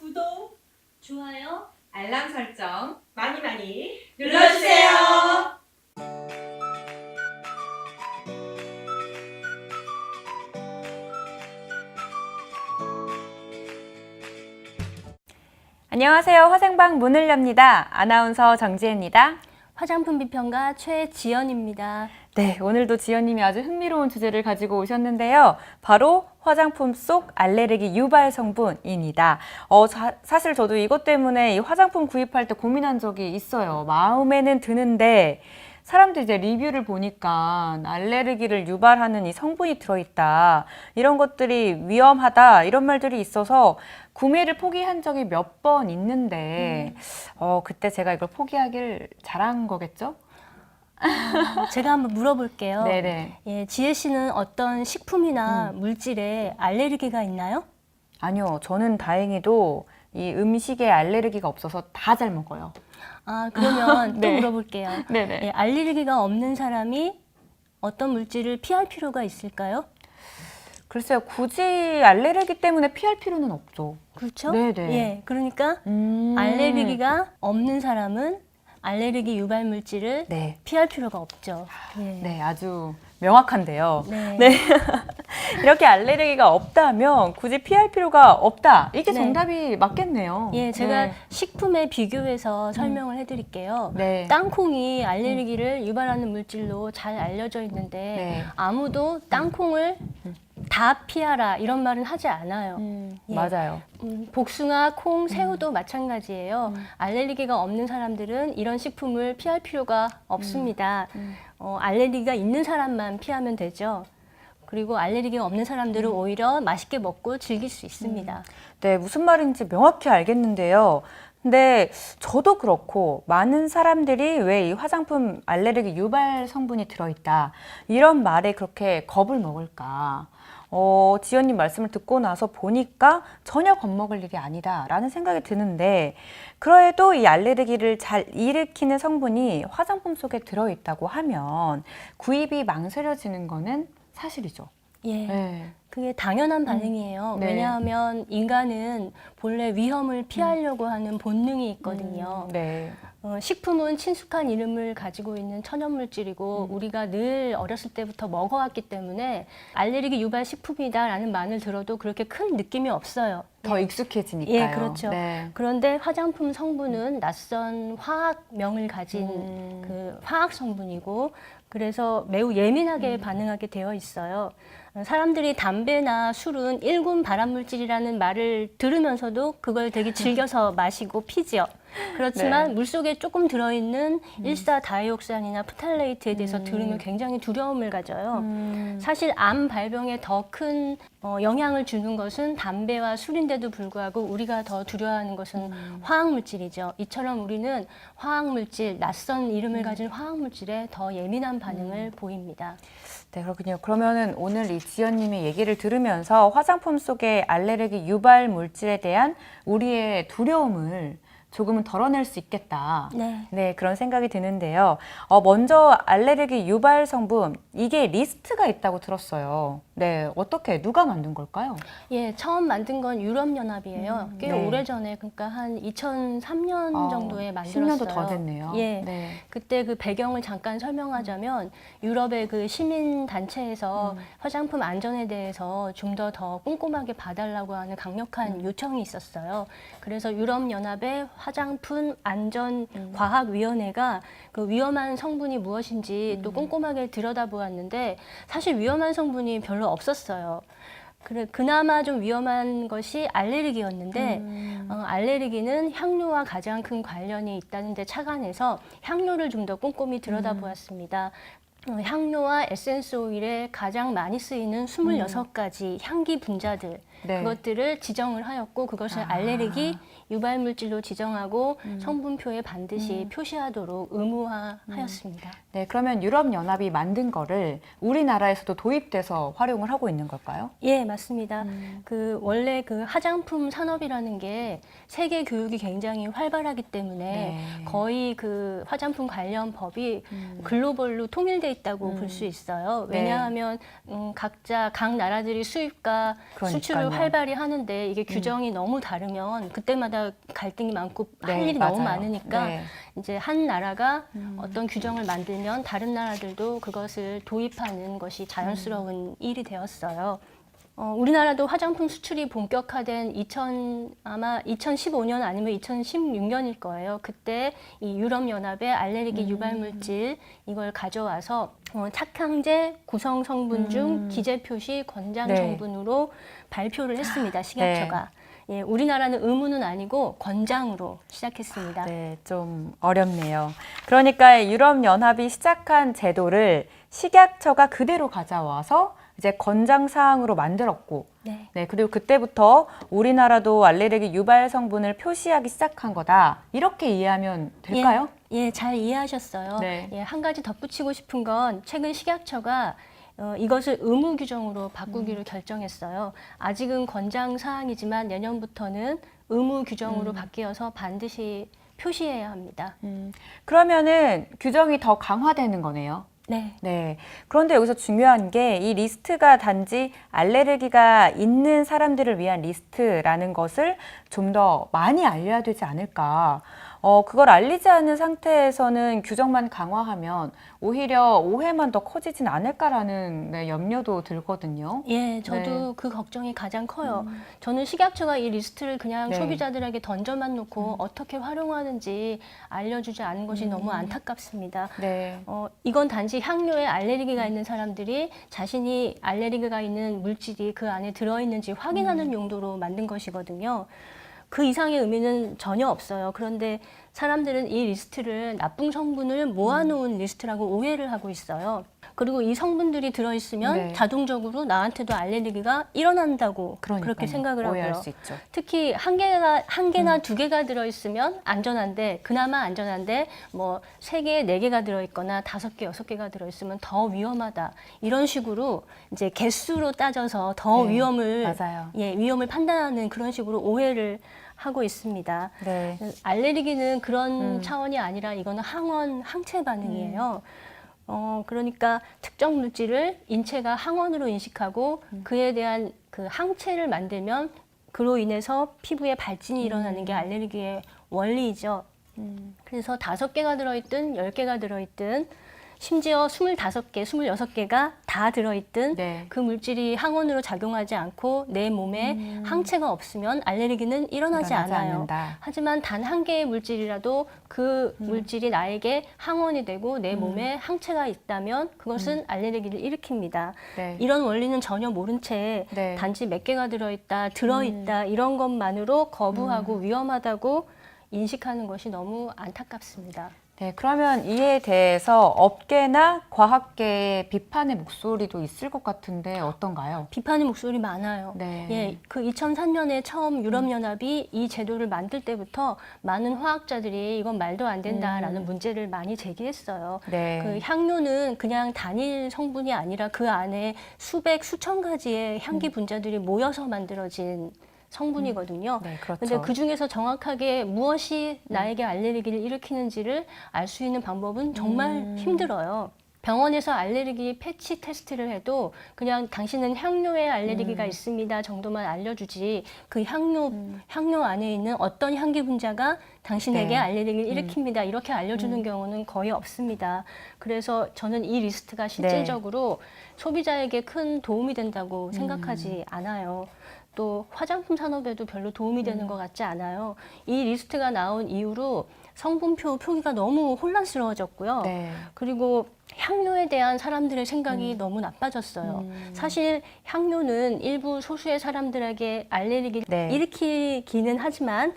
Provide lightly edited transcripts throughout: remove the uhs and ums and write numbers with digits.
구독, 좋아요. 알람 설정 많이 많이 눌러주세요. 안녕하세요. 화생방 문을 엽니다. 아나운서 정지혜입니다. 화장품 비평가 최지연입니다. 네, 오늘도 지연님이 아주 흥미로운 주제를 가지고 오셨는데요. 바로 화장품 속 알레르기 유발 성분입니다. 사실 저도 이것 때문에 이 화장품 구입할 때 고민한 적이 있어요. 마음에는 드는데 사람들이 이제 리뷰를 보니까 알레르기를 유발하는 이 성분이 들어있다. 이런 것들이 위험하다. 이런 말들이 있어서 구매를 포기한 적이 몇 번 있는데 그때 제가 이걸 포기하길 잘한 거겠죠? 제가 한번 물어볼게요. 네네. 예, 지혜 씨는 어떤 식품이나 물질에 알레르기가 있나요? 아니요, 저는 다행히도 이 음식에 알레르기가 없어서 다 잘 먹어요. 아, 그러면 또 네. 물어볼게요. 네네. 예, 알레르기가 없는 사람이 어떤 물질을 피할 필요가 있을까요? 글쎄요, 굳이 알레르기 때문에 피할 필요는 없죠. 그렇죠? 네네. 예, 그러니까 알레르기가 없는 사람은 알레르기 유발 물질을 네. 피할 필요가 없죠. 예. 네, 아주 명확한데요. 네. 네. 이렇게 알레르기가 없다면 굳이 피할 필요가 없다. 이게 네. 정답이 맞겠네요. 예, 제가 네. 식품에 비교해서 설명을 해드릴게요. 네. 땅콩이 알레르기를 유발하는 물질로 잘 알려져 있는데 네. 아무도 땅콩을 다 피하라 이런 말은 하지 않아요. 예. 맞아요. 복숭아, 콩, 새우도 마찬가지예요. 알레르기가 없는 사람들은 이런 식품을 피할 필요가 없습니다. 알레르기가 있는 사람만 피하면 되죠. 그리고 알레르기가 없는 사람들은 오히려 맛있게 먹고 즐길 수 있습니다. 네, 무슨 말인지 명확히 알겠는데요. 근데 저도 그렇고 많은 사람들이 왜 이 화장품 알레르기 유발 성분이 들어있다 이런 말에 그렇게 겁을 먹을까? 지연님 말씀을 듣고 나서 보니까 전혀 겁먹을 일이 아니다라는 생각이 드는데 그래도 이 알레르기를 잘 일으키는 성분이 화장품 속에 들어있다고 하면 구입이 망설여지는 거는 사실이죠. 예. 네. 그게 당연한 반응이에요. 네. 왜냐하면 인간은 본래 위험을 피하려고 하는 본능이 있거든요. 네. 식품은 친숙한 이름을 가지고 있는 천연물질이고 우리가 늘 어렸을 때부터 먹어왔기 때문에 알레르기 유발 식품이다라는 말을 들어도 그렇게 큰 느낌이 없어요. 더 익숙해지니까요. 예, 그렇죠. 네. 그런데 화장품 성분은 낯선 화학명을 가진 그 화학 성분이고 그래서 매우 예민하게 반응하게 되어 있어요. 사람들이 담배나 술은 1군 발암물질이라는 말을 들으면서도 그걸 되게 즐겨서 마시고 피죠. 그렇지만 네. 물속에 조금 들어있는 일사다이옥산이나 프탈레이트에 대해서 들으면 굉장히 두려움을 가져요. 사실 암 발병에 더 큰 영향을 주는 것은 담배와 술인데도 불구하고 우리가 더 두려워하는 것은 화학물질이죠. 이처럼 우리는 화학물질, 낯선 이름을 가진 화학물질에 더 예민한 반응을 보입니다. 네, 그렇군요. 그러면은 오늘 이 지연님의 얘기를 들으면서 화장품 속의 알레르기 유발 물질에 대한 우리의 두려움을 조금은 덜어낼 수 있겠다. 네. 네, 그런 생각이 드는데요. 먼저 알레르기 유발 성분, 이게 리스트가 있다고 들었어요. 네, 어떻게, 누가 만든 걸까요? 예, 처음 만든 건 유럽연합이에요. 꽤 네. 오래전에, 그러니까 한 2003년 정도에 만들었어요. 10년도 더 됐네요. 예. 네. 그때 그 배경을 잠깐 설명하자면 유럽의 그 시민단체에서 화장품 안전에 대해서 좀 더 꼼꼼하게 봐달라고 하는 강력한 요청이 있었어요. 그래서 유럽연합의 화장품 안전과학위원회가 그 위험한 성분이 무엇인지 또 꼼꼼하게 들여다보았는데 사실 위험한 성분이 별로 없었어요. 그나마 좀 위험한 것이 알레르기였는데 알레르기는 향료와 가장 큰 관련이 있다는 데 착안해서 향료를 좀 더 꼼꼼히 들여다보았습니다. 향료와 에센스 오일에 가장 많이 쓰이는 26가지 향기 분자들 네. 그것들을 지정을 하였고 그것을 알레르기 유발 물질로 지정하고 성분표에 반드시 표시하도록 의무화하였습니다. 네, 그러면 유럽연합이 만든 거를 우리나라에서도 도입돼서 활용을 하고 있는 걸까요? 예, 맞습니다. 원래 그 화장품 산업이라는 게 세계 교육이 굉장히 활발하기 때문에 네. 거의 그 화장품 관련 법이 글로벌로 통일돼 있다고 볼 수 있어요. 네. 왜냐하면 각 나라들이 수입과 수출을 그러니까요. 활발히 하는데 이게 규정이 너무 다르면 그때마다 갈등이 많고 할 네, 일이 맞아요. 너무 많으니까 네. 이제 한 나라가 어떤 규정을 만들면 다른 나라들도 그것을 도입하는 것이 자연스러운 일이 되었어요. 우리나라도 화장품 수출이 본격화된 아마 2015년 아니면 2016년일 거예요. 그때 이 유럽연합의 알레르기 유발 물질 이걸 가져와서 착향제 구성 성분 중 기재 표시 권장 네. 성분으로 발표를 했습니다. 식약처가. 예, 우리나라는 의무는 아니고 권장으로 시작했습니다. 네, 좀 어렵네요. 그러니까 유럽연합이 시작한 제도를 식약처가 그대로 가져와서 이제 권장 사항으로 만들었고, 네. 네, 그리고 그때부터 우리나라도 알레르기 유발 성분을 표시하기 시작한 거다. 이렇게 이해하면 될까요? 예, 잘 이해하셨어요. 네. 예, 한 가지 덧붙이고 싶은 건 최근 식약처가 이것을 의무 규정으로 바꾸기로 결정했어요. 아직은 권장 사항이지만 내년부터는 의무 규정으로 바뀌어서 반드시 표시해야 합니다. 그러면은 규정이 더 강화되는 거네요. 네. 네. 그런데 여기서 중요한 게 이 리스트가 단지 알레르기가 있는 사람들을 위한 리스트라는 것을 좀 더 많이 알려야 되지 않을까. 그걸 알리지 않은 상태에서는 규정만 강화하면 오히려 오해만 더 커지진 않을까라는 네, 염려도 들거든요. 예, 저도 그 걱정이 가장 커요. 저는 식약처가 이 리스트를 그냥 네. 소비자들에게 던져만 놓고 어떻게 활용하는지 알려주지 않은 것이 너무 안타깝습니다. 네. 이건 단지 향료에 알레르기가 있는 사람들이 자신이 알레르기가 있는 물질이 그 안에 들어있는지 확인하는 용도로 만든 것이거든요. 그 이상의 의미는 전혀 없어요. 그런데 사람들은 이 리스트를 나쁜 성분을 모아놓은 리스트라고 오해를 하고 있어요. 그리고 이 성분들이 들어있으면 네. 자동적으로 나한테도 알레르기가 일어난다고 그렇게 그러니까요. 생각을 오해할 하고요. 수 있죠. 특히 한 개나 두 개가 들어있으면 안전한데, 그나마 안전한데, 뭐, 3개, 4개가 들어있거나 5개, 6개가 들어있으면 더 위험하다. 이런 식으로 이제 개수로 따져서 더 네, 위험을, 맞아요. 예, 위험을 판단하는 그런 식으로 오해를 하고 있습니다. 네. 알레르기는 그런 차원이 아니라 이거는 항체 반응이에요. 그러니까 특정 물질을 인체가 항원으로 인식하고 그에 대한 그 항체를 만들면 그로 인해서 피부에 발진이 일어나는 게 알레르기의 원리이죠. 그래서 5개가 들어있든 10개가 들어있든 심지어 25개, 26개가 다 들어있든 네. 그 물질이 항원으로 작용하지 않고 내 몸에 항체가 없으면 알레르기는 일어나지 않아요. 않는다. 하지만 단 한 개의 물질이라도 그 물질이 나에게 항원이 되고 내 몸에 항체가 있다면 그것은 알레르기를 일으킵니다. 네. 이런 원리는 전혀 모른 채 네. 단지 몇 개가 들어있다 이런 것만으로 거부하고 위험하다고 인식하는 것이 너무 안타깝습니다. 네, 그러면 이에 대해서 업계나 과학계의 비판의 목소리도 있을 것 같은데 어떤가요? 비판의 목소리 많아요. 네. 예, 그 2003년에 처음 유럽연합이 이 제도를 만들 때부터 많은 화학자들이 이건 말도 안 된다라는 문제를 많이 제기했어요. 네. 그 향료는 그냥 단일 성분이 아니라 그 안에 수천 가지의 향기 분자들이 모여서 만들어진 성분이거든요. 네, 그렇죠. 근데 그 중에서 정확하게 무엇이 나에게 알레르기를 일으키는지를 알 수 있는 방법은 정말 힘들어요. 병원에서 알레르기 패치 테스트를 해도 그냥 당신은 향료에 알레르기가 있습니다 정도만 알려주지 그 향료 안에 있는 어떤 향기 분자가 당신에게 네. 알레르기를 일으킵니다 이렇게 알려주는 경우는 거의 없습니다. 그래서 저는 이 리스트가 실질적으로 소비자에게 큰 도움이 된다고 생각하지 않아요. 또 화장품 산업에도 별로 도움이 되는 것 같지 않아요. 이 리스트가 나온 이후로 성분표 표기가 너무 혼란스러워졌고요. 네. 그리고 향료에 대한 사람들의 생각이 너무 나빠졌어요. 사실 향료는 일부 소수의 사람들에게 알레르기를 네. 일으키기는 하지만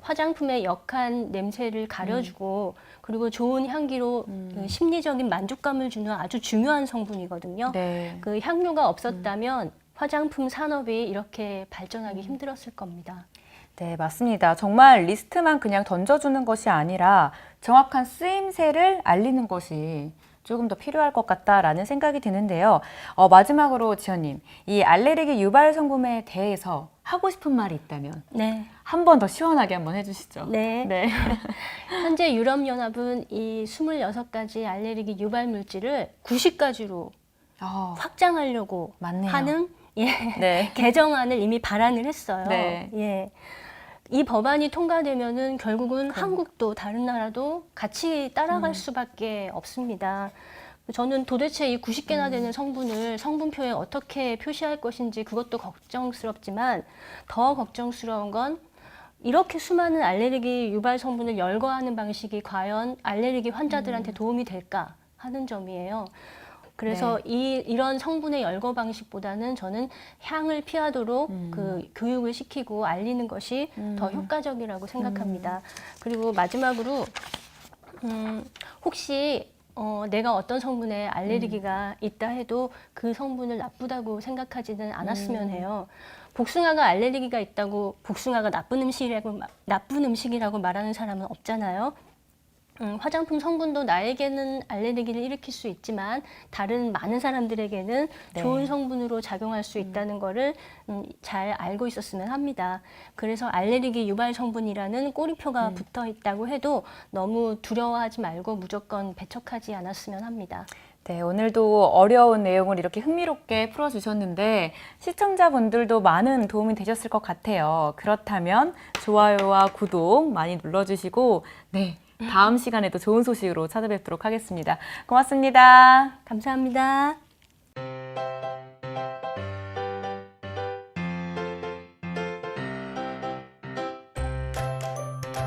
화장품의 역한 냄새를 가려주고 그리고 좋은 향기로 그 심리적인 만족감을 주는 아주 중요한 성분이거든요. 네. 그 향료가 없었다면 화장품 산업이 이렇게 발전하기 힘들었을 겁니다. 네, 맞습니다. 정말 리스트만 그냥 던져주는 것이 아니라 정확한 쓰임새를 알리는 것이 조금 더 필요할 것 같다라는 생각이 드는데요. 마지막으로 지연님, 이 알레르기 유발 성분에 대해서 하고 싶은 말이 있다면 네. 한 번 더 시원하게 한번 해주시죠. 네. 네. 현재 유럽연합은 이 26가지 알레르기 유발 물질을 90가지로 확장하려고 맞네요. 하는 예, 네. 개정안을 이미 발안을 했어요. 네. 예. 이 법안이 통과되면은 결국은 한국도 다른 나라도 같이 따라갈 수밖에 없습니다. 저는 도대체 이 90개나 되는 성분을 성분표에 어떻게 표시할 것인지 그것도 걱정스럽지만 더 걱정스러운 건 이렇게 수많은 알레르기 유발 성분을 열거하는 방식이 과연 알레르기 환자들한테 도움이 될까 하는 점이에요. 그래서 이런 성분의 열거 방식보다는 저는 향을 피하도록 그 교육을 시키고 알리는 것이 더 효과적이라고 생각합니다. 그리고 마지막으로 혹시 내가 어떤 성분에 알레르기가 있다 해도 그 성분을 나쁘다고 생각하지는 않았으면 해요. 복숭아가 알레르기가 있다고 복숭아가 나쁜 음식이라고 말하는 사람은 없잖아요. 화장품 성분도 나에게는 알레르기를 일으킬 수 있지만 다른 많은 사람들에게는 좋은 성분으로 작용할 수 있다는 거를 잘 알고 있었으면 합니다. 그래서 알레르기 유발 성분이라는 꼬리표가 붙어 있다고 해도 너무 두려워하지 말고 무조건 배척하지 않았으면 합니다. 네, 오늘도 어려운 내용을 이렇게 흥미롭게 풀어주셨는데 시청자분들도 많은 도움이 되셨을 것 같아요. 그렇다면 좋아요와 구독 많이 눌러주시고 네, 다음 시간에도 좋은 소식으로 찾아뵙도록 하겠습니다. 고맙습니다. 감사합니다.